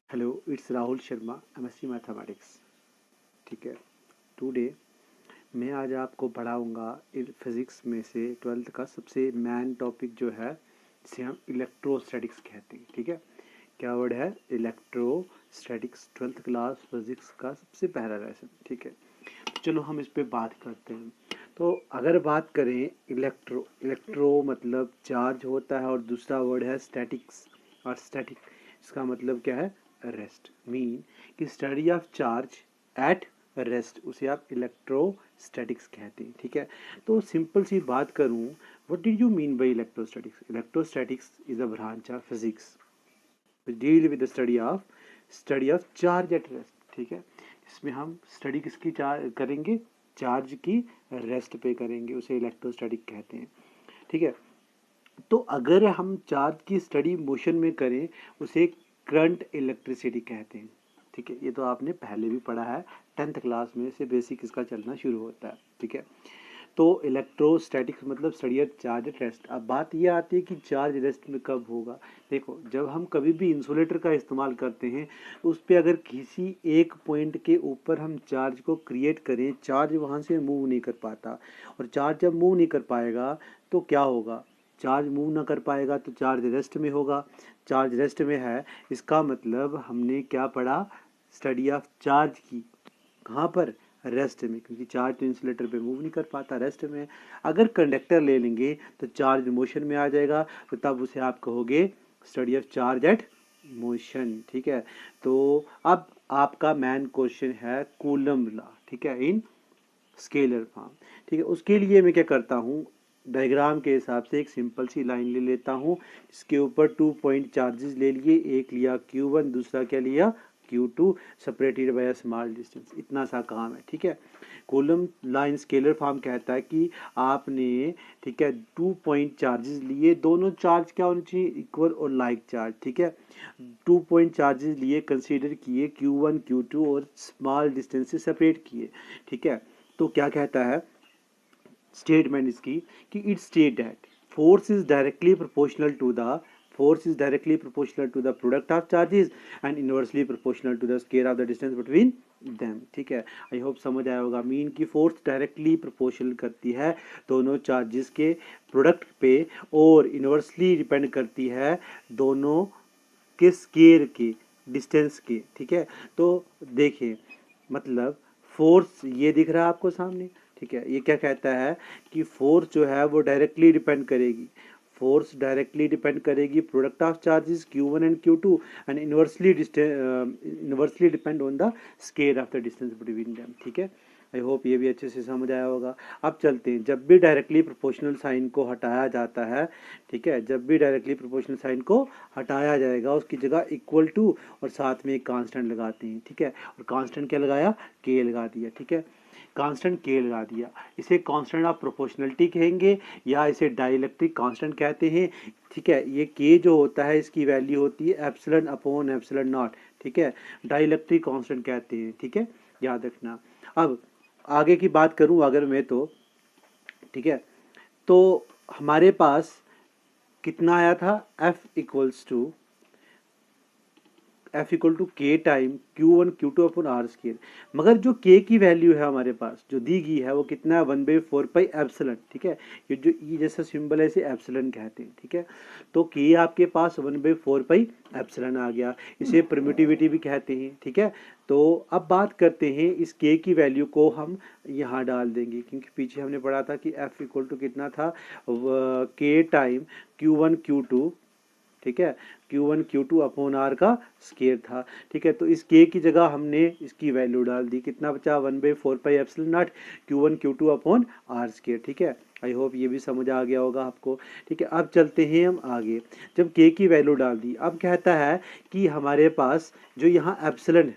Hello, it's Rahul Sharma, MSc mathematics. ठीक है। Today मैं आज आपको पढ़ाऊंगा फिज़िक्स में से 12th का सबसे मेन टॉपिक जो है जिसे हम इलेक्ट्रोस्टैटिक्स कहते हैं। ठीक है। क्या वर्ड है? इलेक्ट्रोस्टैटिक्स, 12th क्लास फिज़िक्स का सबसे पहला लेसन। ठीक है। चलो हम इस पे बात करते हैं। तो अगर बात करें इलेक्ट्रो मतलब चार्ज होता है और दूसरा वर्ड है स्टैटिक्स। और स्टैटिक इसका मतलब क्या है? रेस्ट। मीन कि study of charge at rest, उसे आप इलेक्ट्रोस्टैटिक्स कहते हैं। ठीक है। तो सिंपल सी बात करूं, what did you mean by electrostatics? Electrostatics is a branch of physics deal with the study of charge at rest. ठीक है। इसमें हम स्टडी किसकी करेंगे? चार्ज की रेस्ट पे करेंगे, उसे इलेक्ट्रोस्टैटिक कहते हैं। ठीक है। तो अगर हम चार्ज की स्टडी मोशन में करें, उसे करंट इलेक्ट्रिसिटी कहते हैं। ठीक है। ये तो आपने पहले भी पढ़ा है, 10th क्लास में से बेसिक इसका चलना शुरू होता है। ठीक है। तो इलेक्ट्रोस्टैटिक्स मतलब study of charge at rest. अब बात ये आती है कि चार्ज रेस्ट में कब होगा। देखो, जब हम कभी भी इंसुलेटर का इस्तेमाल करते हैं, उस पर अगर किसी एक पॉइंट के ऊपर हम चार्ज को क्रिएट करें, चार्ज वहाँ से मूव नहीं कर पाता। और चार्ज जब मूव नहीं कर पाएगा तो क्या होगा? चार्ज मूव ना कर पाएगा तो चार्ज रेस्ट में होगा। चार्ज रेस्ट में है, इसका मतलब हमने क्या पढ़ा? स्टडी ऑफ चार्ज की। कहाँ पर? रेस्ट में, क्योंकि चार्ज तो इंसुलेटर पे मूव नहीं कर पाता, रेस्ट में। अगर कंडक्टर ले लेंगे तो चार्ज मोशन में आ जाएगा, तो तब उसे आप कहोगे study of charge at motion. ठीक है। तो अब आपका मेन क्वेश्चन है कूलम्ब लॉ। ठीक है, इन स्केलर फॉर्म। ठीक है। उसके लिए मैं क्या करता हूँ, डायग्राम के हिसाब से एक सिंपल सी लाइन ले लेता हूँ, जिसके ऊपर 2 पॉइंट चार्जेस ले लिए। एक लिया Q1, दूसरा क्या लिया? Q2, separated by a small distance. इतना सा काम है। ठीक है। कूलम्ब लाइन स्केलर फॉर्म कहता है कि आपने, ठीक है, 2 पॉइंट चार्जेस लिए। दोनों चार्ज क्या होने चाहिए? इक्वल और लाइक चार्ज। ठीक है। 2 पॉइंट चार्जेस लिए, कंसीडर किए, Q1 Q2, और स्मॉल डिस्टेंस से सेपरेट किए। ठीक है। तो क्या कहता है स्टेटमेंट इसकी, कि it state that force is directly proportional to the product of charges and inversely proportional to the square of the distance between them. ठीक है। आई होप समझ आया होगा। मीन की फोर्स डायरेक्टली प्रोपोर्शनल करती है दोनों चार्जेस के प्रोडक्ट पे, और इनवर्सली डिपेंड करती है दोनों के स्केयर के, डिस्टेंस के। ठीक है। तो देखिए, मतलब फोर्स ये दिख रहा है आपको सामने। ठीक है। ये क्या कहता है कि फोर्स जो है वो डायरेक्टली डिपेंड करेगी, product of charges Q1 and Q2, and inversely depend on the square of the distance between them. ठीक है। आई होप ये भी अच्छे से समझ आया होगा। अब चलते हैं, जब भी डायरेक्टली प्रोपोर्शनल साइन को हटाया जाता है, ठीक है, जब भी डायरेक्टली प्रोपोर्शनल साइन को हटाया जाएगा, उसकी जगह इक्वल टू और साथ में एक कांस्टेंट लगाते हैं। ठीक है। और कांस्टेंट क्या लगाया? के लगा दिया। ठीक है। कांस्टेंट के लगा दिया। इसे कांस्टेंट ऑफ प्रोपोर्शनलिटी कहेंगे, या इसे डाइलेक्ट्रिक कांस्टेंट कहते हैं। ठीक है। ये के जो होता है, इसकी वैल्यू होती है एप्सिलॉन अपॉन एप्सिलॉन नॉट। ठीक है। डाइलेक्ट्रिक कांस्टेंट कहते हैं। ठीक है, याद रखना। अब आगे की बात करूं अगर मैं, तो ठीक है, तो हमारे पास कितना आया था? F equal to K times Q1 Q2 upon R square. मगर जो के की वैल्यू है हमारे पास जो दी गई है, वो कितना है? 1/4 पाई एप्सिलॉन। ठीक है। ये जो ई जैसा सिंबल है, इसे एप्सिलॉन कहते हैं। ठीक है। तो के आपके पास 1/4 पाई एप्सिलॉन आ गया। इसे परमिटिविटी भी कहते हैं। ठीक है। तो अब बात करते हैं, इस के की वैल्यू को हम यहाँ डाल देंगे, क्योंकि पीछे हमने पढ़ा था कि एफ इक्वल टू कितना था? के टाइम Q1 Q2, ठीक है, Q1 Q2 अपॉन आर का स्केयर था। ठीक है। तो इस के की जगह हमने इसकी वैल्यू डाल दी। कितना बचा? 1/4 pi epsilon not Q1 Q2 upon R square. ठीक है। आई होप ये भी समझ आ गया होगा आपको। ठीक है। अब चलते हैं हम आगे। जब के की वैल्यू डाल दी, अब कहता है कि हमारे पास जो यहाँ एप्सिलॉन,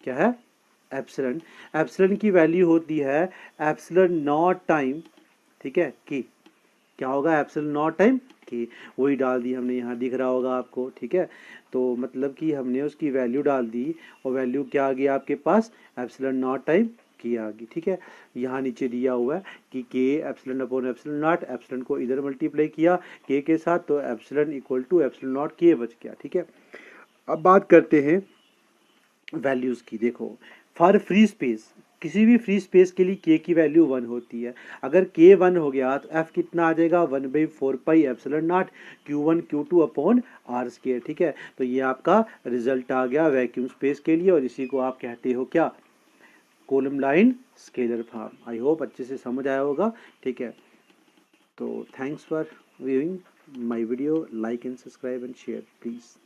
क्या है? एप्सिलॉन। एप्सिलॉन की वैल्यू होती है एप्सिलॉन नॉट टाइम, ठीक है, की। क्या होगा? एप्सिलॉन नॉट टाइम की। वही डाल दी हमने, यहाँ दिख रहा होगा आपको। ठीक है। तो मतलब कि हमने उसकी वैल्यू डाल दी, और वैल्यू क्या आ गई आपके पास? एप्सिलॉन नॉट टाइम की आ गई। ठीक है। यहाँ नीचे दिया हुआ है कि K epsilon upon epsilon not, epsilon को इधर मल्टीप्लाई किया के साथ, तो epsilon equal to epsilon not के बच गया। ठीक है। अब बात करते हैं वैल्यूज़ की। देखो, फॉर फ्री स्पेस, किसी भी फ्री स्पेस के लिए के की वैल्यू 1 होती है। अगर के 1 हो गया तो एफ कितना आ जाएगा, 1/4 pi epsilon not Q1 Q2 upon R square. ठीक है, तो ये आपका रिजल्ट आ गया वैक्यूम स्पेस के लिए, और इसी को आप कहते हो क्या, column line scalar form. I hope अच्छे से समझ आया होगा। ठीक है, तो thanks for viewing my video, like and subscribe and share please.